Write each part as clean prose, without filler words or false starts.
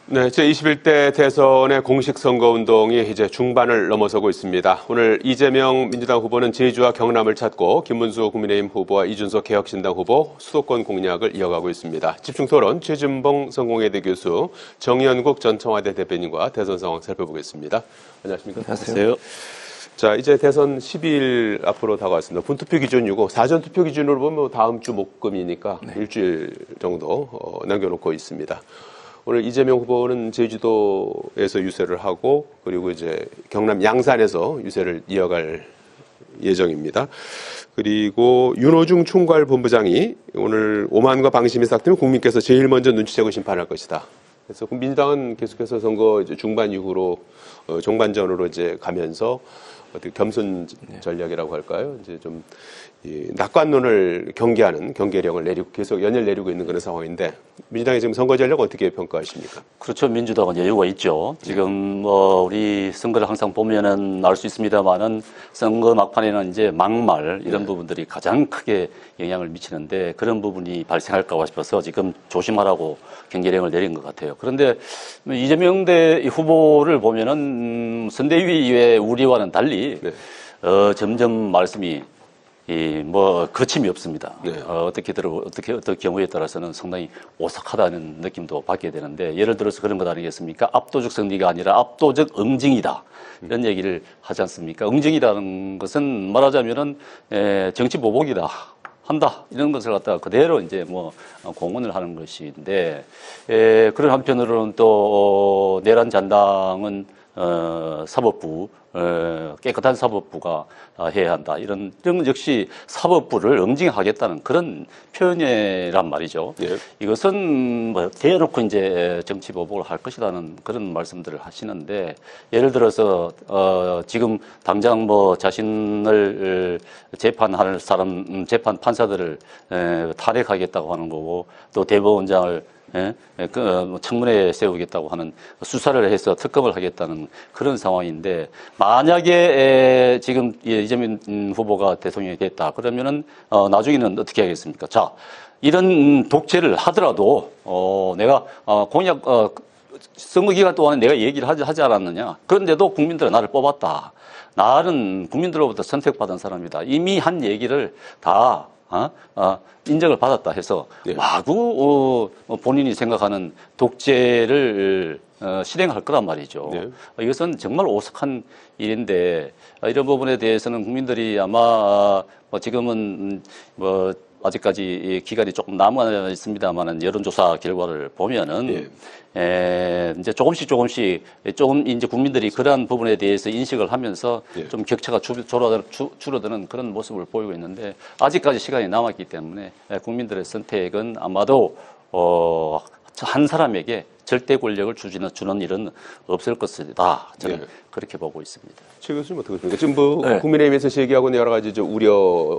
네, 제21대 대선의 공식 선거운동이 이제 중반을 넘어서고 있습니다. 오늘 이재명 민주당 후보는 제주와 경남을 찾고 김문수 국민의힘 후보와 이준석 개혁신당 후보 수도권 공략을 이어가고 있습니다. 집중토론 최진봉 성공회대 교수, 정연국 전 청와대 대변인과 대선 상황 살펴보겠습니다. 안녕하십니까? 안녕하세요. 자, 이제 대선 10일 앞으로 다가왔습니다. 본투표 기준이고 사전투표 기준으로 보면 다음 주 목금이니까 일주일 정도 남겨놓고 있습니다. 오늘 이재명 후보는 제주도에서 유세를 하고 그리고 이제 경남 양산에서 유세를 이어갈 예정입니다. 그리고 윤호중 총괄본부장이 오늘 오만과 방심이 싹트면 국민께서 제일 먼저 눈치채고 심판할 것이다. 그래서 민주당은 계속해서 선거 이제 중반 이후로 종반전으로 이제 가면서 어떻게 겸손 전략이라고 할까요? 이제 좀 낙관론을 경계하는 경계령을 내리고 계속 연일 내리고 있는 그런 상황인데 민주당의 지금 선거 전략 어떻게 평가하십니까? 그렇죠. 민주당은 여유가 있죠. 지금 우리 선거를 항상 보면은 알 수 있습니다만은 선거 막판에는 이제 막말 이런 부분들이 가장 크게 영향을 미치는데 그런 부분이 발생할까 싶어서 지금 조심하라고 경계령을 내린 것 같아요. 그런데 이재명 후보를 보면은 선대위의 우리와는 달리 점점 말씀이 거침이 없습니다. 어떤 경우에 따라서는 상당히 오싹하다는 느낌도 받게 되는데, 예를 들어서 그런 것 아니겠습니까? 압도적 승리가 아니라 압도적 응징이다. 이런 얘기를 하지 않습니까? 응징이라는 것은 말하자면은, 정치 보복이다. 한다. 이런 것을 갖다가 그대로 이제 공언을 하는 것인데, 그런 한편으로는 또, 내란 잔당은, 사법부, 깨끗한 사법부가 해야 한다. 이런 역시 사법부를 응징하겠다는 그런 표현이란 말이죠. 예. 이것은 대놓고 이제 정치 보복을 할 것이라는 그런 말씀들을 하시는데, 예를 들어서, 지금 당장 자신을 재판할 사람, 재판 판사들을 탄핵하겠다고 하는 거고, 또 대법원장을 청문회에 세우겠다고 하는 수사를 해서 특검을 하겠다는 그런 상황인데, 만약에 지금 이재명 후보가 대통령이 됐다 그러면은 나중에는 어떻게 하겠습니까? 자, 이런 독재를 하더라도 내가 공약 선거 기간 동안에 내가 얘기를 하지 않았느냐? 그런데도 국민들은 나를 뽑았다. 나는 국민들로부터 선택받은 사람이다. 이미 한 얘기를 다 인정을 받았다 해서 마구 본인이 생각하는 독재를 실행할 거란 말이죠. 이것은 정말 오싹한 일인데, 이런 부분에 대해서는 국민들이 아마 지금은 아직까지 기간이 조금 남아 있습니다만은 여론조사 결과를 보면은 이제 조금씩 조금 이제 국민들이 그러한 부분에 대해서 인식을 하면서 좀 격차가 줄어드는 그런 모습을 보이고 있는데, 아직까지 시간이 남았기 때문에 국민들의 선택은 아마도 한 사람에게 절대 권력을 주는 일은 없을 것이다. 저는 그렇게 보고 있습니다. 최 교수님 어떻게 보십니까? 지금 국민의힘에서 얘기하고 있는 여러 가지 이제 우려,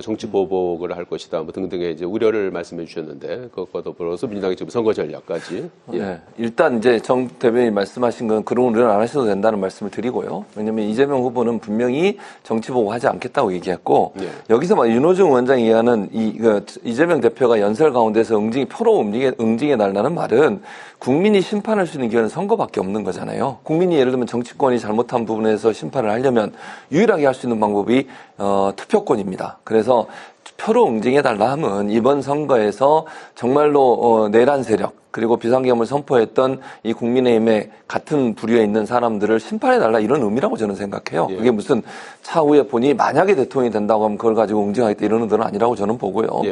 정치 보복을 할 것이다, 등등의 이제 우려를 말씀해 주셨는데, 그것과 더불어서 민주당의 지금 선거 전략까지. 일단 이제 정 대변인이 말씀하신 건 그런 우려는 안 하셔도 된다는 말씀을 드리고요. 왜냐하면 이재명 후보는 분명히 정치 보복하지 않겠다고 얘기했고, 여기서 윤호중 원장이 얘기하는 이재명 대표가 연설 가운데서 표로 응징해 달라는 말은 국민이 심판할 수 있는 기회는 선거밖에 없는 거잖아요. 국민이 예를 들면 정치권이 잘못한 부분에서 심판을 하려면 유일하게 할 수 있는 방법이 투표권입니다. 그래서 표로 응징해달라 하면 이번 선거에서 정말로 내란 세력 그리고 비상계엄을 선포했던 이 국민의힘의 같은 부류에 있는 사람들을 심판해달라, 이런 의미라고 저는 생각해요. 그게 무슨 차후에 본인이 만약에 대통령이 된다고 하면 그걸 가지고 응징하겠다 이런 의도는 아니라고 저는 보고요.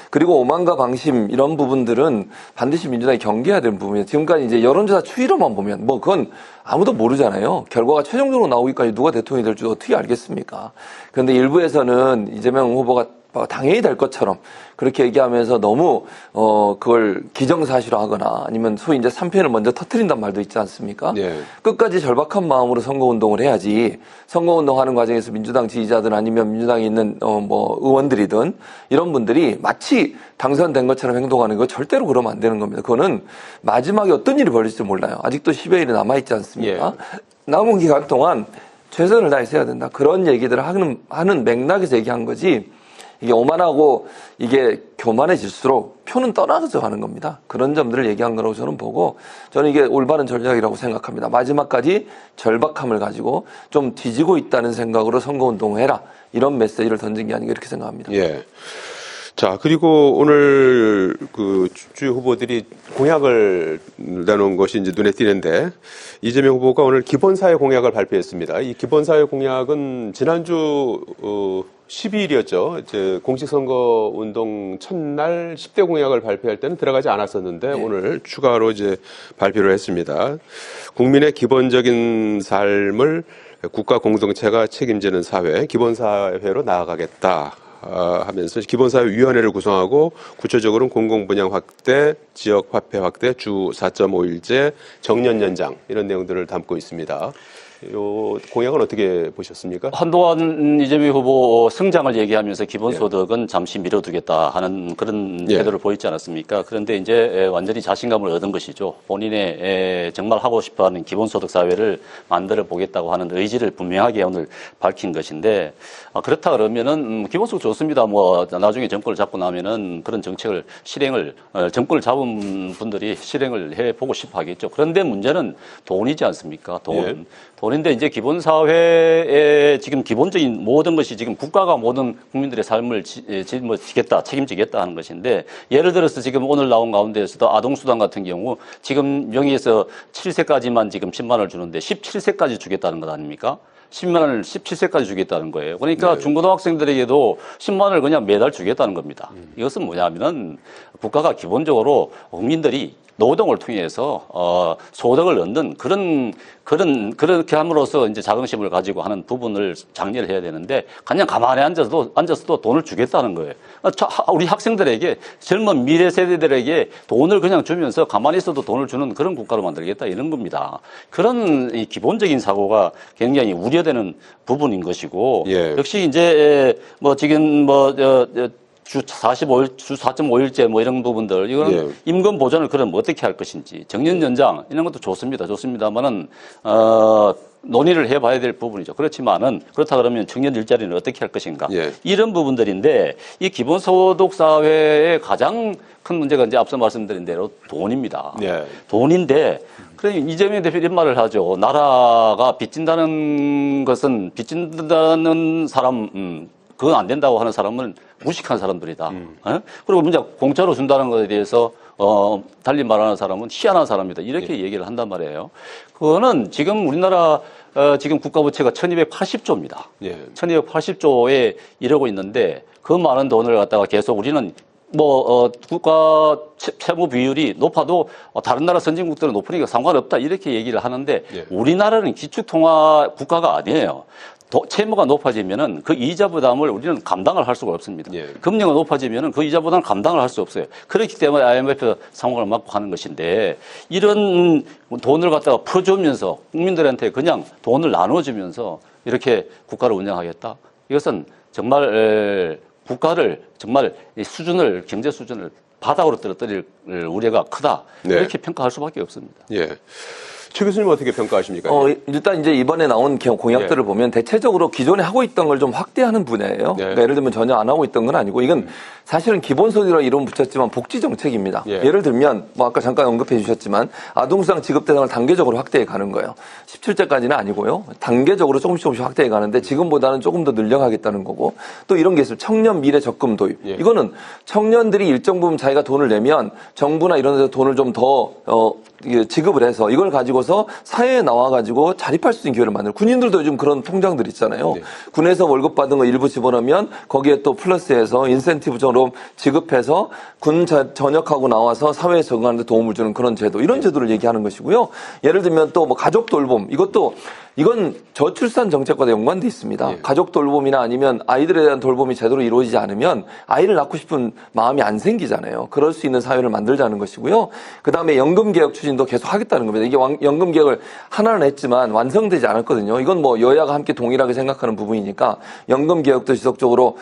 그리고 오만과 방심 이런 부분들은 반드시 민주당이 경계해야 되는 부분이에요. 지금까지 이제 여론조사 추이로만 보면 그건 아무도 모르잖아요. 결과가 최종적으로 나오기까지 누가 대통령이 될지 어떻게 알겠습니까? 그런데 일부에서는 이재명 후보가 당연히 될 것처럼 그렇게 얘기하면서 너무 그걸 기정사실화하거나 아니면 소위 이제 3편을 먼저 터뜨린단 말도 있지 않습니까? 끝까지 절박한 마음으로 선거운동을 해야지, 선거운동하는 과정에서 민주당 지지자들 아니면 민주당에 있는 의원들이든 이런 분들이 마치 당선된 것처럼 행동하는 거 절대로 그러면 안 되는 겁니다. 그거는 마지막에 어떤 일이 벌어질지 몰라요. 아직도 10여일이 남아있지 않습니까? 남은 기간 동안 최선을 다해서 해야 된다. 그런 얘기들을 하는 맥락에서 얘기한 거지, 이게 오만하고 이게 교만해질수록 표는 떠나서 가는 겁니다. 그런 점들을 얘기한 거라고 저는 보고 저는 이게 올바른 전략이라고 생각합니다. 마지막까지 절박함을 가지고 좀 뒤지고 있다는 생각으로 선거운동을 해라. 이런 메시지를 던진 게 아닌가 이렇게 생각합니다. 예. 자, 그리고 오늘 그 주요 후보들이 공약을 내놓은 것이 이제 눈에 띄는데 이재명 후보가 오늘 기본사회 공약을 발표했습니다. 이 기본사회 공약은 지난주 12일이었죠. 이제 공식선거 운동 첫날 10대 공약을 발표할 때는 들어가지 않았었는데 오늘 추가로 이제 발표를 했습니다. 국민의 기본적인 삶을 국가 공동체가 책임지는 사회, 기본사회로 나아가겠다. 하면서 기본사회위원회를 구성하고 구체적으로는 공공분양 확대, 지역화폐 확대, 주 4.5일제, 정년 연장 이런 내용들을 담고 있습니다. 요 공약은 어떻게 보셨습니까? 한동안 이재명 후보 성장을 얘기하면서 기본소득은 잠시 미뤄두겠다 하는 그런 태도를 보이지 않았습니까? 그런데 이제 완전히 자신감을 얻은 것이죠. 본인의 정말 하고 싶어하는 기본소득 사회를 만들어 보겠다고 하는 의지를 분명하게 오늘 밝힌 것인데 그렇다 그러면은 기본소득 좋습니다. 뭐 나중에 정권을 잡고 나면은 그런 정책을 실행을 정권을 잡은 분들이 실행을 해보고 싶어 하겠죠. 그런데 문제는 돈이지 않습니까? 돈. 돈인데 이제 기본사회의 지금 기본적인 모든 것이 지금 국가가 모든 국민들의 삶을 지겠다, 책임지겠다 하는 것인데 예를 들어서 지금 오늘 나온 가운데에서도 아동수당 같은 경우 지금 명의에서 7세까지만 지금 10만 원을 주는데 17세까지 주겠다는 것 아닙니까? 10만 원을 17세까지 주겠다는 거예요. 그러니까 중고등학생들에게도 10만 원을 그냥 매달 주겠다는 겁니다. 이것은 뭐냐면은 국가가 기본적으로 국민들이 노동을 통해서 소득을 얻는 그렇게 함으로써 이제 자긍심을 가지고 하는 부분을 장려를 해야 되는데 그냥 가만히 앉아서도 돈을 주겠다는 거예요. 우리 학생들에게 젊은 미래 세대들에게 돈을 그냥 주면서 가만히 있어도 돈을 주는 그런 국가로 만들겠다 이런 겁니다. 그런 이 기본적인 사고가 굉장히 우려되는 부분인 것이고 역시 이제 뭐 지금 주 4.5일제 뭐 이런 부분들, 이거는 임금 보전을 그럼 어떻게 할 것인지, 정년 연장, 이런 것도 좋습니다만은, 논의를 해봐야 될 부분이죠. 그렇지만은, 그렇다 그러면 청년 일자리는 어떻게 할 것인가. 이런 부분들인데, 이 기본소득 사회의 가장 큰 문제가 이제 앞서 말씀드린 대로 돈입니다. 돈인데, 그래, 이재명 대표 이런 말을 하죠. 나라가 빚진다는 것은, 빚진다는 사람, 그건 안 된다고 하는 사람은 무식한 사람들이다. 그리고 문제 공짜로 준다는 것에 대해서 달리 말하는 사람은 희한한 사람이다. 이렇게 얘기를 한단 말이에요. 그거는 지금 우리나라 지금 국가부채가 1280조입니다. 1280조에 이러고 있는데 그 많은 돈을 갖다가 계속 우리는 국가 채무 비율이 높아도 다른 나라 선진국들은 높으니까 상관없다. 이렇게 얘기를 하는데 우리나라는 기축통화 국가가 아니에요. 채무가 높아지면은 그 이자 부담을 우리는 감당을 할 수가 없습니다. 금리가 높아지면은 그 이자 부담을 감당을 할 수 없어요. 그렇기 때문에 IMF 상황을 막고 하는 것인데 이런 돈을 갖다가 풀어주면서 국민들한테 그냥 돈을 나눠주면서 이렇게 국가를 운영하겠다. 이것은 정말 국가를 정말 경제 수준을 바닥으로 떨어뜨릴 우려가 크다. 이렇게 평가할 수밖에 없습니다. 최 교수님 어떻게 평가하십니까? 일단 이제 이번에 나온 공약들을 보면 대체적으로 기존에 하고 있던 걸 좀 확대하는 분야예요. 그러니까 예를 들면 전혀 안 하고 있던 건 아니고 이건 사실은 기본소득이라고 이름 붙였지만 복지 정책입니다. 예를 들면 뭐 아까 잠깐 언급해 주셨지만 아동수당 지급 대상을 단계적으로 확대해 가는 거예요. 17세까지는 아니고요. 단계적으로 조금씩 확대해 가는데 지금보다는 조금 더 늘려가겠다는 거고 또 이런 게 있어요. 청년 미래 적금 도입. 이거는 청년들이 일정 부분 자기가 돈을 내면 정부나 이런 데서 돈을 좀 더 지급을 해서 이걸 가지고서 사회에 나와가지고 자립할 수 있는 기회를 만들고 군인들도 요즘 그런 통장들 있잖아요. 군에서 월급 받은 거 일부 집어넣으면 거기에 또 플러스해서 인센티브처럼 지급해서 군 전역하고 나와서 사회에 적응하는 데 도움을 주는 그런 제도 이런 제도를 얘기하는 것이고요. 예를 들면 또 뭐 가족 돌봄 이건 저출산 정책과도 연관돼 있습니다. 가족 돌봄이나 아니면 아이들에 대한 돌봄이 제대로 이루어지지 않으면 아이를 낳고 싶은 마음이 안 생기잖아요. 그럴 수 있는 사회를 만들자는 것이고요. 그다음에 연금 개혁 추진도 계속 하겠다는 겁니다. 이게 연금 개혁을 하나는 했지만 완성되지 않았거든요. 이건 뭐 여야가 함께 동일하게 생각하는 부분이니까 연금 개혁도 지속적으로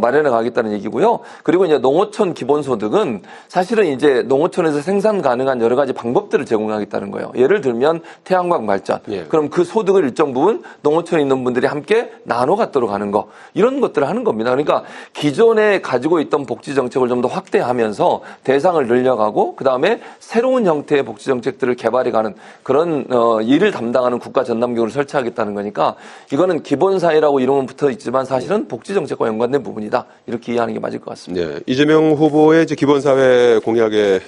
마련해 가겠다는 얘기고요. 그리고 이제 농어촌 기본소득은 사실은 이제 농어촌에서 생산 가능한 여러 가지 방법들을 제공하겠다는 거예요. 예를 들면 태양광 발전. 그럼 그 소득을 비용을 일정 부분 농어촌에 있는 분들이 함께 나눠 갖도록 하는 거 이런 것들을 하는 겁니다. 그러니까 기존에 가지고 있던 복지 정책을 좀 더 확대하면서 대상을 늘려가고 그다음에 새로운 형태의 복지 정책들을 개발해가는 그런 일을 담당하는 국가 전담기구를 설치하겠다는 거니까 이거는 기본사회라고 이름은 붙어 있지만 사실은 복지 정책과 연관된 부분이다 이렇게 이해하는 게 맞을 것 같습니다. 네, 이재명 후보의 이제 기본사회 공약에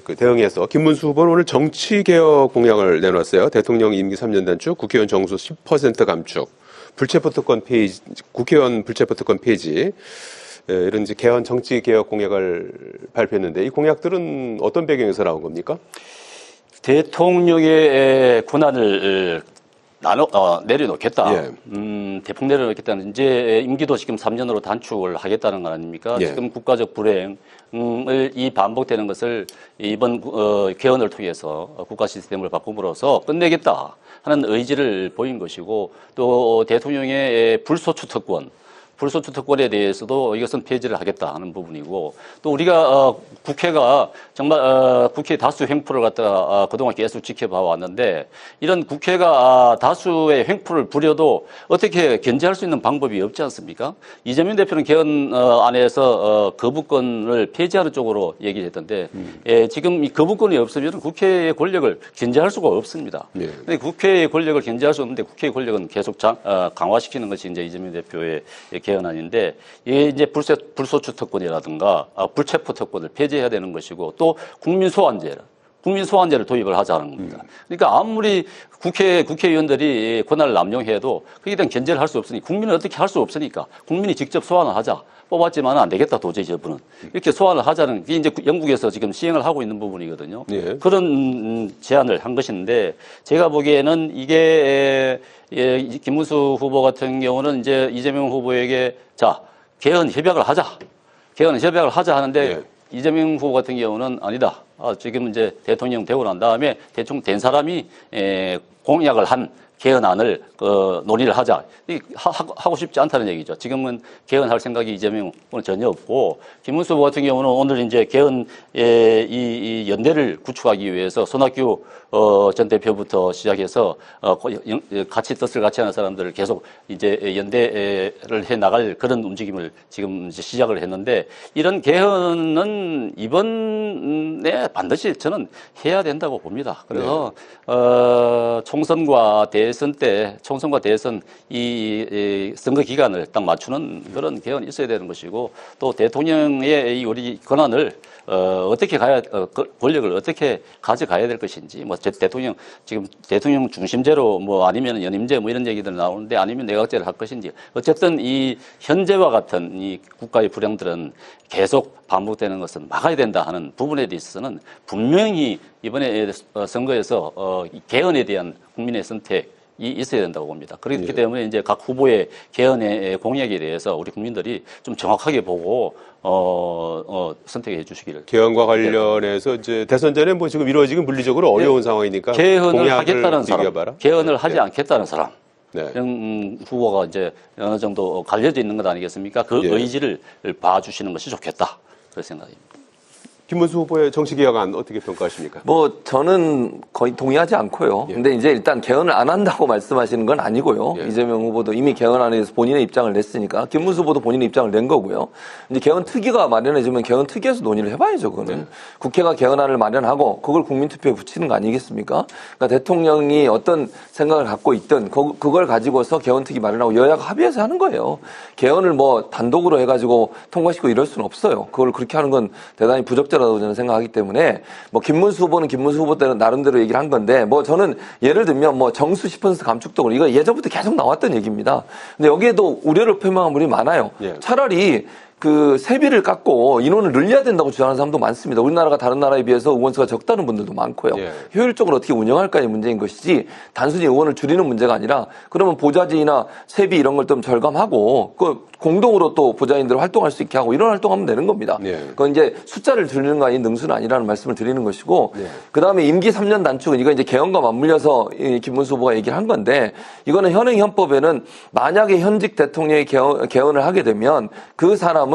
그 대응해서 김문수 후보는 오늘 정치개혁 공약을 내놨어요. 대통령 임기 3년 단축, 국회의원 정수 10% 감축, 불체포특권 폐지, 국회의원 불체포특권 폐지, 이런 이제 개헌 정치개혁 공약을 발표했는데 이 공약들은 어떤 배경에서 나온 겁니까? 대통령의 권한을 내려놓겠다. 예. 대폭 내려놓겠다는 이제 임기도 지금 3년으로 단축을 하겠다는 거 아닙니까? 예. 지금 국가적 불행을 이 반복되는 것을 이번 개헌을 통해서 국가 시스템을 바꿈으로써 끝내겠다 하는 의지를 보인 것이고 또 대통령의 불소추 특권에 대해서도 이것은 폐지를 하겠다 하는 부분이고 또 우리가 국회가 정말 국회 다수 횡포를 갖다가 그동안 계속 지켜봐 왔는데 이런 국회가 다수의 횡포를 부려도 어떻게 견제할 수 있는 방법이 없지 않습니까? 이재명 대표는 개헌 안에서 거부권을 폐지하는 쪽으로 얘기를 했던데 지금 이 거부권이 없으면 국회의 권력을 견제할 수가 없습니다. 그런데 국회의 권력을 견제할 수 없는데 국회의 권력은 계속 강화시키는 것이 이제 이재명 대표의 개헌안인데 이게 이제 불소추 특권이라든가 불체포 특권을 폐지해야 되는 것이고 또 국민 소환제를 도입을 하자는 겁니다. 그러니까 아무리 국회의원들이 권한을 남용해도 그에 대한 견제를 할 수 없으니 국민은 어떻게 할 수 없으니까 국민이 직접 소환을 하자. 뽑았지만 안 되겠다 도저히 저분은 이렇게 소환을 하자는 게 이제 영국에서 지금 시행을 하고 있는 부분이거든요. 예. 그런 제안을 한 것인데 제가 보기에는 이게 김문수 후보 같은 경우는 이제 이재명 후보에게 자 개헌 협약을 하자 하는데 예. 이재명 후보 같은 경우는 아니다. 지금 이제 대통령 되고 난 다음에 대충 된 사람이 공약을 한 개헌안을 논의를 하자. 하고 싶지 않다는 얘기죠. 지금은 개헌할 생각이 이재명은 전혀 없고 김문수 후보 같은 경우는 오늘 이제 개헌 이 연대를 구축하기 위해서 손학규 전 대표부터 시작해서 같이 뜻을 같이 하는 사람들을 계속 이제 연대를 해 나갈 그런 움직임을 지금 이제 시작을 했는데 이런 개헌은 이번에 반드시 저는 해야 된다고 봅니다. 그래서 총선과 대선 이 선거 기간을 딱 맞추는 그런 개헌이 있어야 되는 것이고 또 대통령의 이 우리 권한을 어떻게 권력을 어떻게 가져가야 될 것인지 뭐 대통령 지금 대통령 중심제로 뭐 아니면 연임제 뭐 이런 얘기들 나오는데 아니면 내각제를 할 것인지 어쨌든 이 현재와 같은 이 국가의 불행들은 계속 반복되는 것은 막아야 된다 하는 부분에 대해서는 분명히 이번에 선거에서 개헌에 대한 국민의 선택이 있어야 된다고 봅니다. 그렇기 예. 때문에 이제 각 후보의 개헌의 공약에 대해서 우리 국민들이 좀 정확하게 보고 선택해 주시기를. 개헌과 관련해서 이제 대선 전에 뭐 지금 이루어지긴 물리적으로 어려운 상황이니까 개헌을 하겠다는 사람, 얘기해봐라. 개헌을 하지 않겠다는 사람. 네. 이런 후보가 이제 어느 정도 갈려져 있는 것 아니겠습니까? 그 예. 의지를 봐주시는 것이 좋겠다. 그런 생각입니다. 김문수 후보의 정치개혁안 어떻게 평가하십니까? 뭐 저는 거의 동의하지 않고요. 예. 근데 이제 일단 개헌을 안 한다고 말씀하시는 건 아니고요. 예. 이재명 후보도 이미 개헌안에 대해서 본인의 입장을 냈으니까 김문수 후보도 본인의 입장을 낸 거고요. 이제 개헌 특위가 마련해지면 개헌 특위에서 논의를 해봐야죠. 그거는 네. 국회가 개헌안을 마련하고 그걸 국민투표에 붙이는 거 아니겠습니까? 그러니까 대통령이 어떤 생각을 갖고 있든 그걸 가지고서 개헌 특위 마련하고 여야가 합의해서 하는 거예요. 개헌을 뭐 단독으로 해가지고 통과시키고 이럴 수는 없어요. 그걸 그렇게 하는 건 대단히 부적절하다고 저는 생각하기 때문에 뭐 김문수 후보는 김문수 후보 때는 나름대로 얘기를 한 건데 뭐 저는 예를 들면 뭐 정수 10% 감축도 이거 예전부터 계속 나왔던 얘기입니다. 근데 여기에도 우려를 표명한 분이 많아요. 예. 차라리 그 세비를 깎고 인원을 늘려야 된다고 주장하는 사람도 많습니다. 우리나라가 다른 나라에 비해서 의원수가 적다는 분들도 많고요. 예. 효율적으로 어떻게 운영할까의 문제인 것이지 단순히 의원을 줄이는 문제가 아니라 그러면 보좌진이나 세비 이런 걸 좀 절감하고 그 공동으로 또 보좌인들 활동할 수 있게 하고 이런 활동하면 되는 겁니다. 예. 그건 이제 숫자를 줄이는 거 아닌 능수는 아니라는 말씀을 드리는 것이고 예. 그다음에 임기 3년 단축은 이거 이제 개헌과 맞물려서 이 김문수 후보가 얘기를 한 건데 이거는 현행 헌법에는 만약에 현직 대통령이 개헌을 하게 되면 그 사람은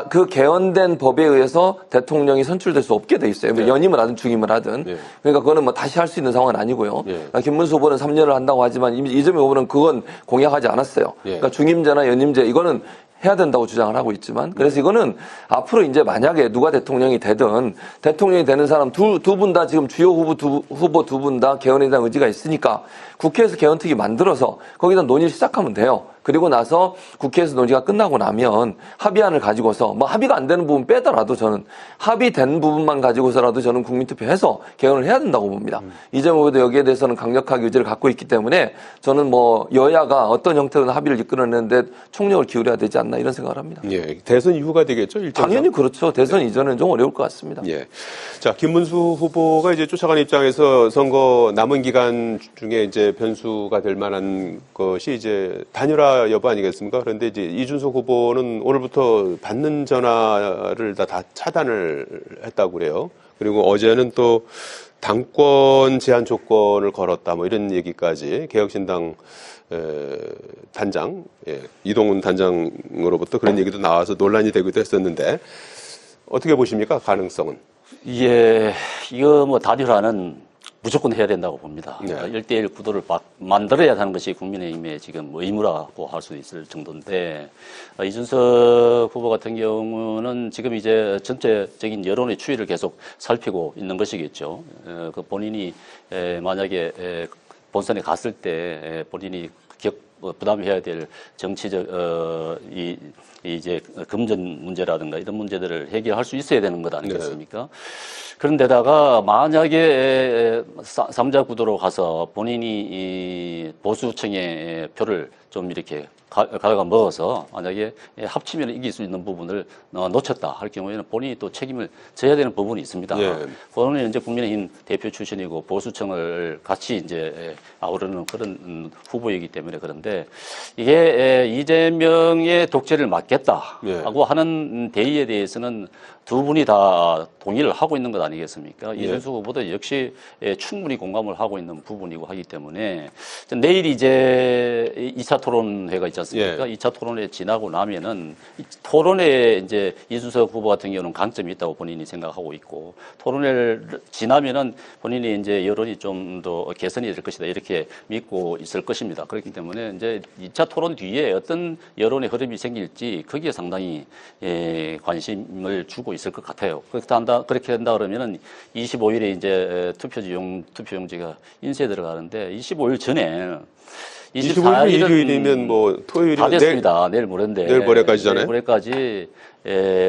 그 개헌된 법에 의해서 대통령이 선출될 수 없게 돼 있어요. 네. 연임을 하든 중임을 하든. 네. 그러니까 그거는 뭐 다시 할 수 있는 상황은 아니고요. 네. 그러니까 김문수 후보는 3년을 한다고 하지만 이재명 후보는 그건 공약하지 않았어요. 네. 그러니까 중임제나 연임제 이거는 해야 된다고 주장을 하고 있지만 그래서 이거는 앞으로 이제 만약에 누가 대통령이 되든 대통령이 되는 사람 두 분 다 지금 주요 후보 두 분 다 개헌에 대한 의지가 있으니까 국회에서 개헌특위 만들어서 거기다 논의를 시작하면 돼요. 그리고 나서 국회에서 논의가 끝나고 나면 합의안을 가지고서 뭐 합의가 안 되는 부분 빼더라도 저는 합의된 부분만 가지고서라도 저는 국민투표해서 개헌을 해야 된다고 봅니다. 이재명 후보도 여기에 대해서는 강력하게 의지를 갖고 있기 때문에 저는 뭐 여야가 어떤 형태로든 합의를 이끌어내는데 총력을 기울여야 되지 않나 이런 생각을 합니다. 예, 대선 이후가 되겠죠, 일정상? 당연히 그렇죠. 대선 이전은 좀 어려울 것 같습니다. 예. 자, 김문수 후보가 이제 쫓아가는 입장에서 선거 남은 기간 중에 이제 변수가 될 만한 것이 이제 단일화 여부 아니겠습니까? 그런데 이제 이준석 후보는 오늘부터 받는 전화를 다 차단을 했다고 그래요. 그리고 어제는 또 당권 제한 조건을 걸었다, 뭐 이런 얘기까지 개혁신당 단장, 이동훈 단장으로부터 그런 얘기도 나와서 논란이 되기도 했었는데 어떻게 보십니까? 가능성은? 예, 이거 뭐 단일화는 무조건 해야 된다고 봅니다. 네. 1대1 구도를 만들어야 하는 것이 국민의힘의 지금 의무라고 할 수 있을 정도인데, 이준석 후보 같은 경우는 지금 이제 전체적인 여론의 추이를 계속 살피고 있는 것이겠죠. 그 본인이 만약에 본선에 갔을 때 본인이 부담해야 될 정치적 이제 금전 문제라든가 이런 문제들을 해결할 수 있어야 되는 것 아니겠습니까? 네. 그런데다가 만약에 3자 구도로 가서 본인이 이 보수층의 표를 좀 이렇게 가져가 먹어서 만약에 합치면 이길 수 있는 부분을 놓쳤다 할 경우에는 본인이 또 책임을 져야 되는 부분이 있습니다. 예. 본인은 이제 국민의힘 대표 출신이고 보수층을 같이 이제 아우르는 그런 후보이기 때문에 그런데 이게 이재명의 독재를 막겠다고 하는 대의에 대해서는 두 분이 다 동의를 하고 있는 것 아니겠습니까? 이준석 후보도 역시 충분히 공감을 하고 있는 부분이고 하기 때문에 내일 이제 2차 토론회가 있지 않습니까? 2차 토론회 지나고 나면은 토론회에 이제 이준석 후보 같은 경우는 강점이 있다고 본인이 생각하고 있고 토론회를 지나면은 본인이 이제 여론이 좀 더 개선이 될 것이다 이렇게 믿고 있을 것입니다. 그렇기 때문에 이제 2차 토론 뒤에 어떤 여론의 흐름이 생길지 거기에 상당히 관심을 주고 있을 것 같아요. 그렇게 한다 그러면은 25일에 이제 투표용지가 인쇄 들어가는데 25일 전에 25일 일요일이면 뭐 토요일이 다 됐습니다. 내일 모레인데. 내일 모레까지잖아요. 내일 모레까지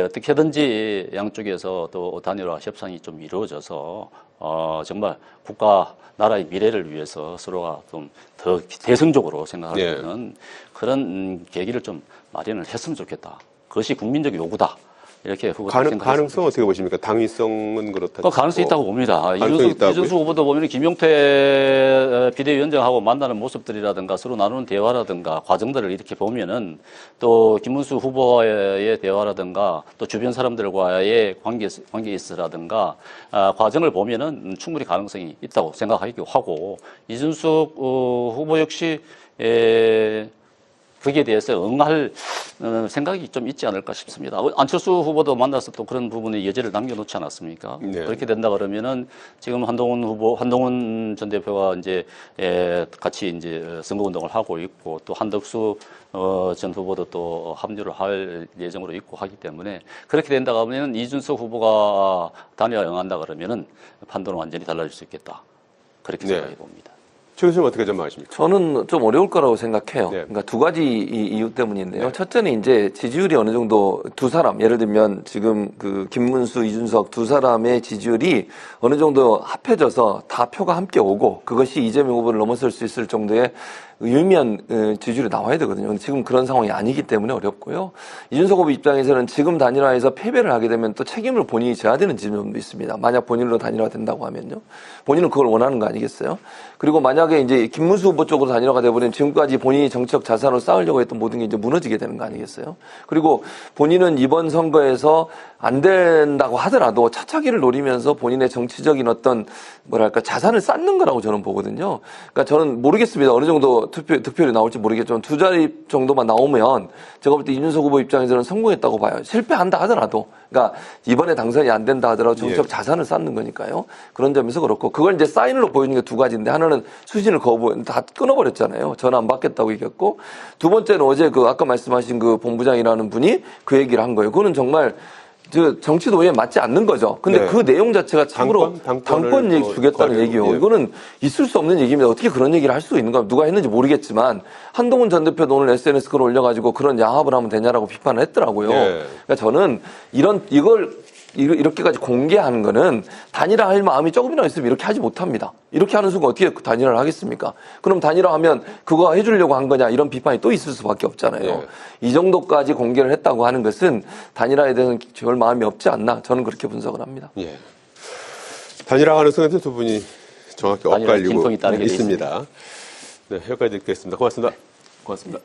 어떻게든지 양쪽에서 또 단일화 협상이 좀 이루어져서 정말 국가 나라의 미래를 위해서 서로가 좀 더 대승적으로 생각할 수 있는 그런 계기를 좀 마련을 했으면 좋겠다. 그것이 국민적 요구다. 이렇게 가능성 어떻게 보십니까? 당위성은 그렇다. 가능성이 있다고 봅니다. 이준수 후보도 보면 김용태 비대위원장하고 만나는 모습들이라든가 서로 나누는 대화라든가 과정들을 이렇게 보면은 또 김문수 후보와의 대화라든가 또 주변 사람들과의 관계에서라든가 과정을 보면은 충분히 가능성이 있다고 생각하기도 하고 이준수 후보 역시 거기에 대해서 응할 생각이 좀 있지 않을까 싶습니다. 안철수 후보도 만나서 또 그런 부분에 여지를 남겨놓지 않았습니까? 네. 그렇게 된다 그러면은 지금 한동훈 전 대표가 이제 같이 이제 선거운동을 하고 있고 또 한덕수 전 후보도 또 합류를 할 예정으로 있고 하기 때문에 그렇게 된다 그러면 이준석 후보가 단일화 응한다 그러면은 판도는 완전히 달라질 수 있겠다. 그렇게 생각해 봅니다. 최 교수님 어떻게 전망하십니까? 저는 좀 어려울 거라고 생각해요. 네. 그러니까 두 가지 이유 때문인데요. 첫째는 이제 지지율이 어느 정도 두 사람, 예를 들면 지금 그 김문수, 이준석 두 사람의 지지율이 어느 정도 합해져서 다 표가 함께 오고 그것이 이재명 후보를 넘어설 수 있을 정도의 유의미한 지지율이 나와야 되거든요. 지금 그런 상황이 아니기 때문에 어렵고요. 이준석 후보 입장에서는 지금 단일화에서 패배를 하게 되면 또 책임을 본인이 져야 되는 지점도 있습니다. 만약 본인으로 단일화 된다고 하면요. 본인은 그걸 원하는 거 아니겠어요? 그리고 만약 만약에 이제 김문수 후보 쪽으로 단일화가 돼버리면 지금까지 본인이 정치적 자산을 쌓으려고 했던 모든 게 이제 무너지게 되는 거 아니겠어요? 그리고 본인은 이번 선거에서 안 된다고 하더라도 차차기를 노리면서 본인의 정치적인 어떤 뭐랄까 자산을 쌓는 거라고 저는 보거든요. 그러니까 저는 모르겠습니다. 어느 정도 득표율이 나올지 모르겠지만 두 자리 정도만 나오면 제가 볼 때 이준석 후보 입장에서는 성공했다고 봐요. 실패한다 하더라도. 그러니까 이번에 당선이 안 된다 하더라도 정치적 자산을 쌓는 거니까요. 그런 점에서 그렇고 그걸 이제 사인으로 보여주는 게 두 가지인데 하나는 수신을 다 끊어버렸잖아요. 전화 안 받겠다고 얘기했고 두 번째는 어제 그 아까 말씀하신 그 본부장이라는 분이 그 얘기를 한 거예요. 그거는 정말 정치 노예에 맞지 않는 거죠. 근데 그 내용 자체가 참으로 당권 얘기 주겠다는 얘기요. 이거는 있을 수 없는 얘기입니다. 어떻게 그런 얘기를 할 수 있는가? 누가 했는지 모르겠지만 한동훈 전 대표도 오늘 SNS 글 올려가지고 그런 양압을 하면 되냐라고 비판을 했더라고요. 그러니까 저는 이걸 이렇게까지 공개하는 거는 단일화할 마음이 조금이라도 있으면 이렇게 하지 못합니다. 이렇게 하는 순간 어떻게 단일화를 하겠습니까? 그럼 단일화하면 그거 해주려고 한 거냐 이런 비판이 또 있을 수밖에 없잖아요. 이 정도까지 공개를 했다고 하는 것은 단일화에 대해서는 별 마음이 없지 않나 저는 그렇게 분석을 합니다. 단일화 가능성에도 두 분이 정확히 엇갈리고 있습니다. 있습니다. 네, 여기까지 듣겠습니다. 고맙습니다. 고맙습니다.